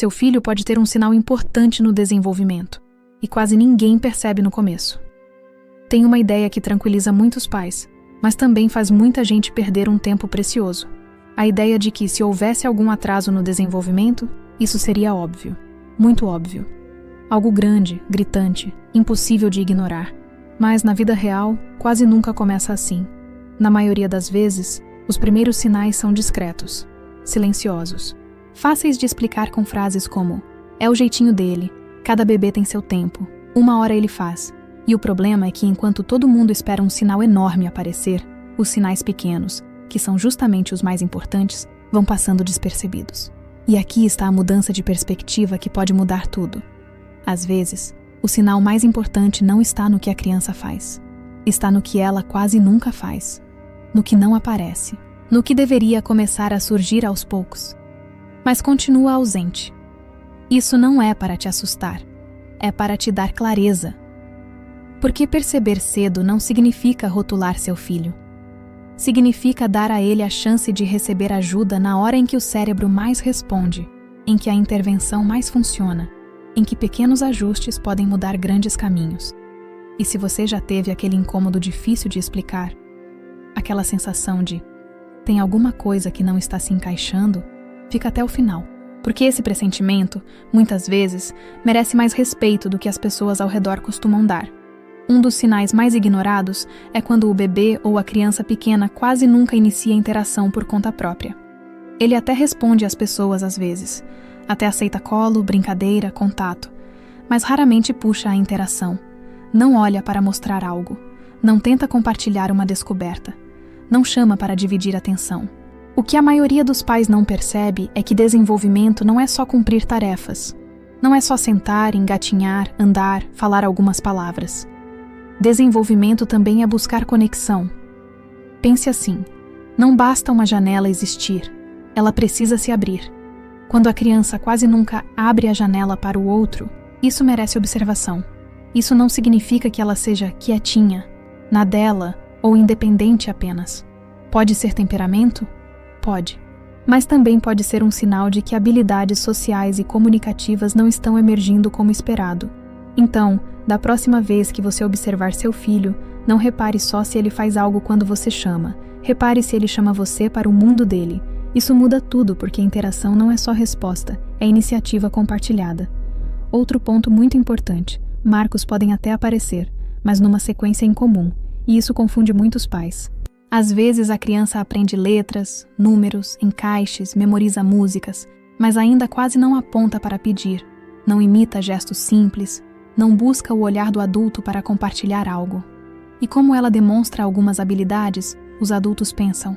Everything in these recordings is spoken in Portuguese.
Seu filho pode ter um sinal importante no desenvolvimento, e quase ninguém percebe no começo. Tem uma ideia que tranquiliza muitos pais, mas também faz muita gente perder um tempo precioso. A ideia de que, se houvesse algum atraso no desenvolvimento, isso seria óbvio, muito óbvio. Algo grande, gritante, impossível de ignorar. Mas, na vida real, quase nunca começa assim. Na maioria das vezes, os primeiros sinais são discretos, silenciosos, fáceis de explicar com frases como: é o jeitinho dele, cada bebê tem seu tempo, uma hora ele faz. E o problema é que, enquanto todo mundo espera um sinal enorme aparecer, os sinais pequenos, que são justamente os mais importantes, vão passando despercebidos. E aqui está a mudança de perspectiva que pode mudar tudo. Às vezes, o sinal mais importante não está no que a criança faz. Está no que ela quase nunca faz. No que não aparece. No que deveria começar a surgir aos poucos. Mas continua ausente. Isso não é para te assustar. É para te dar clareza. Porque perceber cedo não significa rotular seu filho. Significa dar a ele a chance de receber ajuda na hora em que o cérebro mais responde, em que a intervenção mais funciona, em que pequenos ajustes podem mudar grandes caminhos. E se você já teve aquele incômodo difícil de explicar, aquela sensação de tem alguma coisa que não está se encaixando, fica até o final. Porque esse pressentimento, muitas vezes, merece mais respeito do que as pessoas ao redor costumam dar. Um dos sinais mais ignorados é quando o bebê ou a criança pequena quase nunca inicia interação por conta própria. Ele até responde às pessoas às vezes, até aceita colo, brincadeira, contato, mas raramente puxa a interação. Não olha para mostrar algo, não tenta compartilhar uma descoberta, não chama para dividir atenção. O que a maioria dos pais não percebe é que desenvolvimento não é só cumprir tarefas. Não é só sentar, engatinhar, andar, falar algumas palavras. Desenvolvimento também é buscar conexão. Pense assim, não basta uma janela existir, ela precisa se abrir. Quando a criança quase nunca abre a janela para o outro, isso merece observação. Isso não significa que ela seja quietinha, na dela ou independente apenas. Pode ser temperamento? Pode. Mas também pode ser um sinal de que habilidades sociais e comunicativas não estão emergindo como esperado. Então, da próxima vez que você observar seu filho, não repare só se ele faz algo quando você chama. Repare se ele chama você para o mundo dele. Isso muda tudo porque a interação não é só resposta, é iniciativa compartilhada. Outro ponto muito importante, marcos podem até aparecer, mas numa sequência incomum, e isso confunde muitos pais. Às vezes a criança aprende letras, números, encaixes, memoriza músicas, mas ainda quase não aponta para pedir, não imita gestos simples, não busca o olhar do adulto para compartilhar algo. E como ela demonstra algumas habilidades, os adultos pensam,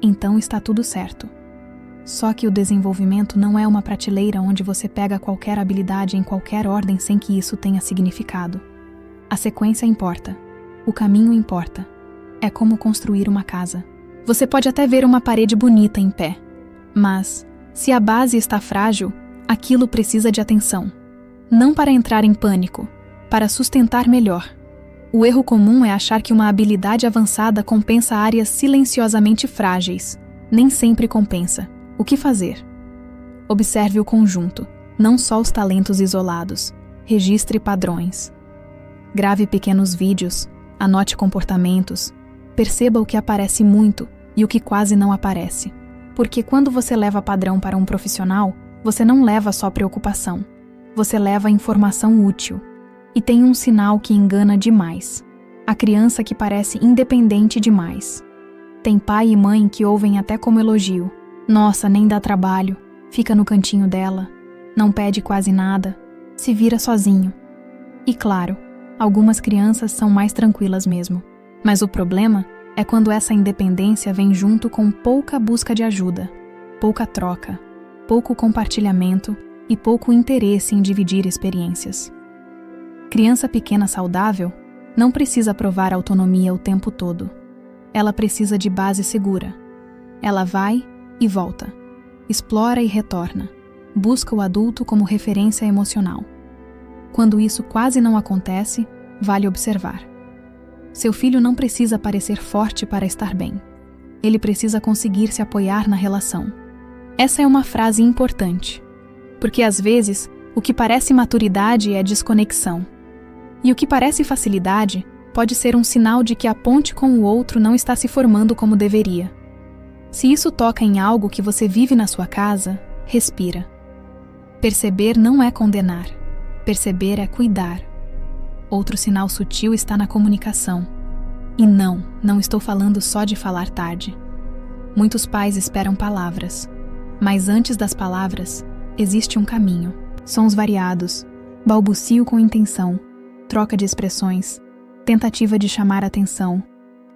então está tudo certo. Só que o desenvolvimento não é uma prateleira onde você pega qualquer habilidade em qualquer ordem sem que isso tenha significado. A sequência importa. O caminho importa. É como construir uma casa. Você pode até ver uma parede bonita em pé, mas, se a base está frágil, aquilo precisa de atenção. Não para entrar em pânico, para sustentar melhor. O erro comum é achar que uma habilidade avançada compensa áreas silenciosamente frágeis. Nem sempre compensa. O que fazer? Observe o conjunto, não só os talentos isolados. Registre padrões. Grave pequenos vídeos, anote comportamentos. Perceba o que aparece muito e o que quase não aparece. Porque quando você leva padrão para um profissional, você não leva só preocupação. Você leva informação útil. E tem um sinal que engana demais. A criança que parece independente demais. Tem pai e mãe que ouvem até como elogio. Nossa, nem dá trabalho. Fica no cantinho dela. Não pede quase nada. Se vira sozinho. E claro, algumas crianças são mais tranquilas mesmo. Mas o problema é quando essa independência vem junto com pouca busca de ajuda, pouca troca, pouco compartilhamento e pouco interesse em dividir experiências. Criança pequena saudável não precisa provar autonomia o tempo todo. Ela precisa de base segura. Ela vai e volta, explora e retorna, busca o adulto como referência emocional. Quando isso quase não acontece, vale observar. Seu filho não precisa parecer forte para estar bem. Ele precisa conseguir se apoiar na relação. Essa é uma frase importante. Porque às vezes, o que parece maturidade é desconexão. E o que parece facilidade pode ser um sinal de que a ponte com o outro não está se formando como deveria. Se isso toca em algo que você vive na sua casa, respira. Perceber não é condenar. Perceber é cuidar. Outro sinal sutil está na comunicação. E não estou falando só de falar tarde. Muitos pais esperam palavras, mas antes das palavras, existe um caminho. Sons variados, balbucio com intenção, troca de expressões, tentativa de chamar atenção,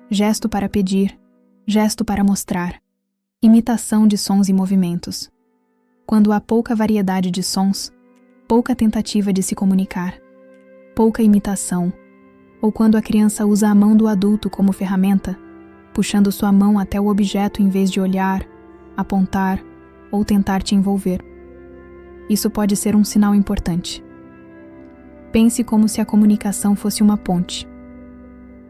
gesto para pedir, gesto para mostrar, imitação de sons e movimentos. Quando há pouca variedade de sons, pouca tentativa de se comunicar, pouca imitação, ou quando a criança usa a mão do adulto como ferramenta, puxando sua mão até o objeto em vez de olhar, apontar ou tentar te envolver. Isso pode ser um sinal importante. Pense como se a comunicação fosse uma ponte.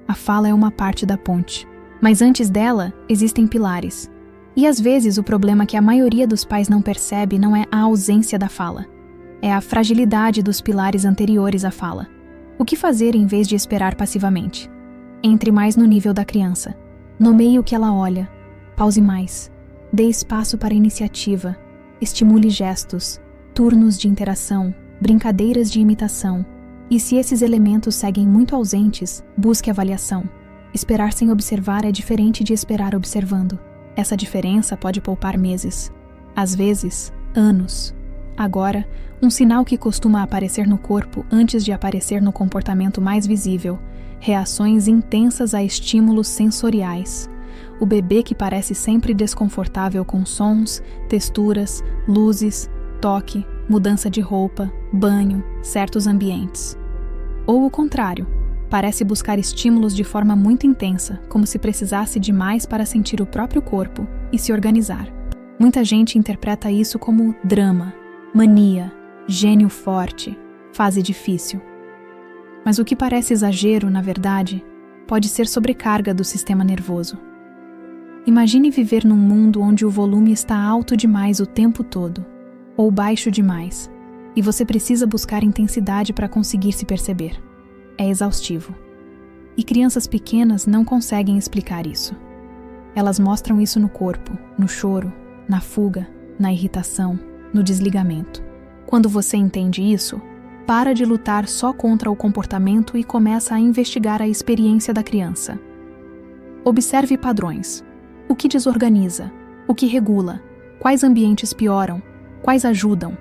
A fala é uma parte da ponte, mas antes dela existem pilares. E às vezes o problema que a maioria dos pais não percebe não é a ausência da fala, é a fragilidade dos pilares anteriores à fala. O que fazer em vez de esperar passivamente? Entre mais no nível da criança. Nomeie o que ela olha. Pause mais. Dê espaço para iniciativa. Estimule gestos, turnos de interação, brincadeiras de imitação. E se esses elementos seguem muito ausentes, busque avaliação. Esperar sem observar é diferente de esperar observando. Essa diferença pode poupar meses. Às vezes, anos. Agora, um sinal que costuma aparecer no corpo antes de aparecer no comportamento mais visível: reações intensas a estímulos sensoriais. O bebê que parece sempre desconfortável com sons, texturas, luzes, toque, mudança de roupa, banho, certos ambientes. Ou o contrário, parece buscar estímulos de forma muito intensa, como se precisasse de mais para sentir o próprio corpo e se organizar. Muita gente interpreta isso como drama, mania, gênio forte, fase difícil. Mas o que parece exagero, na verdade, pode ser sobrecarga do sistema nervoso. Imagine viver num mundo onde o volume está alto demais o tempo todo, ou baixo demais, e você precisa buscar intensidade para conseguir se perceber. É exaustivo. E crianças pequenas não conseguem explicar isso. Elas mostram isso no corpo, no choro, na fuga, na irritação, no desligamento. Quando você entende isso, para de lutar só contra o comportamento e começa a investigar a experiência da criança. Observe padrões. O que desorganiza? O que regula? Quais ambientes pioram? Quais ajudam?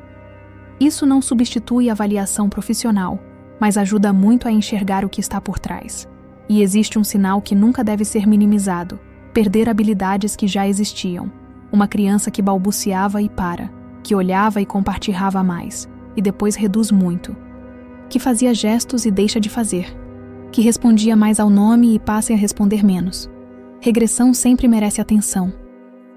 Isso não substitui a avaliação profissional, mas ajuda muito a enxergar o que está por trás. E existe um sinal que nunca deve ser minimizado: perder habilidades que já existiam. Uma criança que balbuciava e para, que olhava e compartilhava mais, e depois reduz muito. Que fazia gestos e deixa de fazer. Que respondia mais ao nome e passa a responder menos. Regressão sempre merece atenção.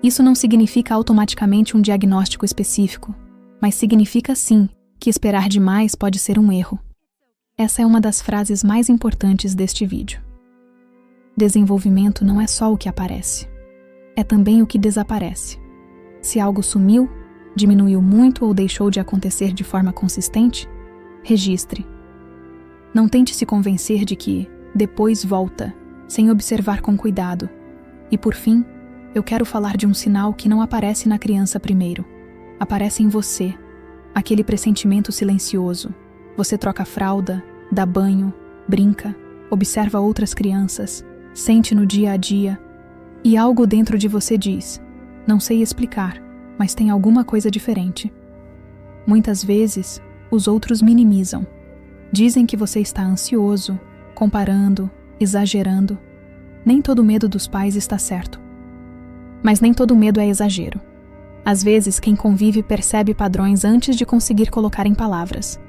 Isso não significa automaticamente um diagnóstico específico, mas significa sim que esperar demais pode ser um erro. Essa é uma das frases mais importantes deste vídeo. Desenvolvimento não é só o que aparece, é também o que desaparece. Se algo sumiu, diminuiu muito ou deixou de acontecer de forma consistente, registre. Não tente se convencer de que depois volta, sem observar com cuidado. E por fim, eu quero falar de um sinal que não aparece na criança primeiro. Aparece em você, aquele pressentimento silencioso. Você troca fralda, dá banho, brinca, observa outras crianças, sente no dia a dia, e algo dentro de você diz: não sei explicar, mas tem alguma coisa diferente. Muitas vezes, os outros minimizam. Dizem que você está ansioso, comparando, exagerando. Nem todo medo dos pais está certo. Mas nem todo medo é exagero. Às vezes, quem convive percebe padrões antes de conseguir colocar em palavras.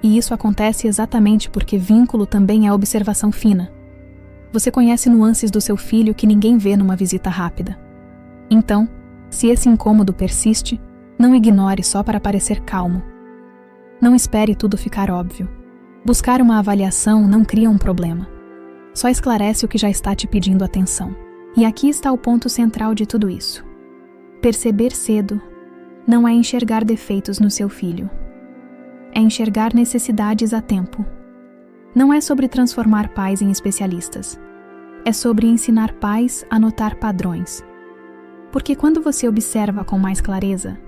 E isso acontece exatamente porque vínculo também é observação fina. Você conhece nuances do seu filho que ninguém vê numa visita rápida. Então, se esse incômodo persiste, não ignore só para parecer calmo. Não espere tudo ficar óbvio. Buscar uma avaliação não cria um problema. Só esclarece o que já está te pedindo atenção. E aqui está o ponto central de tudo isso. Perceber cedo não é enxergar defeitos no seu filho. É enxergar necessidades a tempo. Não é sobre transformar pais em especialistas. É sobre ensinar pais a notar padrões. Porque quando você observa com mais clareza,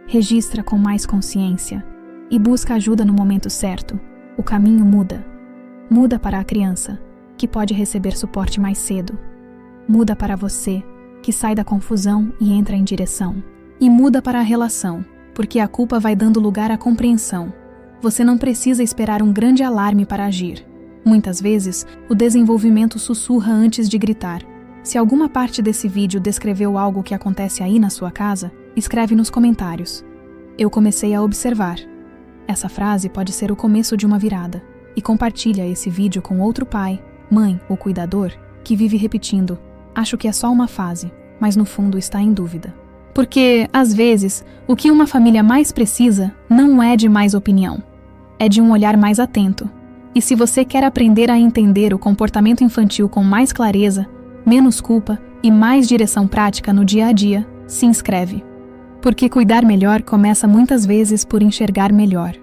registra com mais consciência e busca ajuda no momento certo, o caminho muda. Muda para a criança, que pode receber suporte mais cedo. Muda para você, que sai da confusão e entra em direção. E muda para a relação, porque a culpa vai dando lugar à compreensão. Você não precisa esperar um grande alarme para agir. Muitas vezes, o desenvolvimento sussurra antes de gritar. Se alguma parte desse vídeo descreveu algo que acontece aí na sua casa, escreve nos comentários. Eu comecei a observar. Essa frase pode ser o começo de uma virada. E compartilha esse vídeo com outro pai, mãe ou cuidador que vive repetindo: acho que é só uma fase, mas no fundo está em dúvida. Porque, às vezes, o que uma família mais precisa não é de mais opinião. É de um olhar mais atento. E se você quer aprender a entender o comportamento infantil com mais clareza, menos culpa e mais direção prática no dia a dia, se inscreve. Porque cuidar melhor começa muitas vezes por enxergar melhor.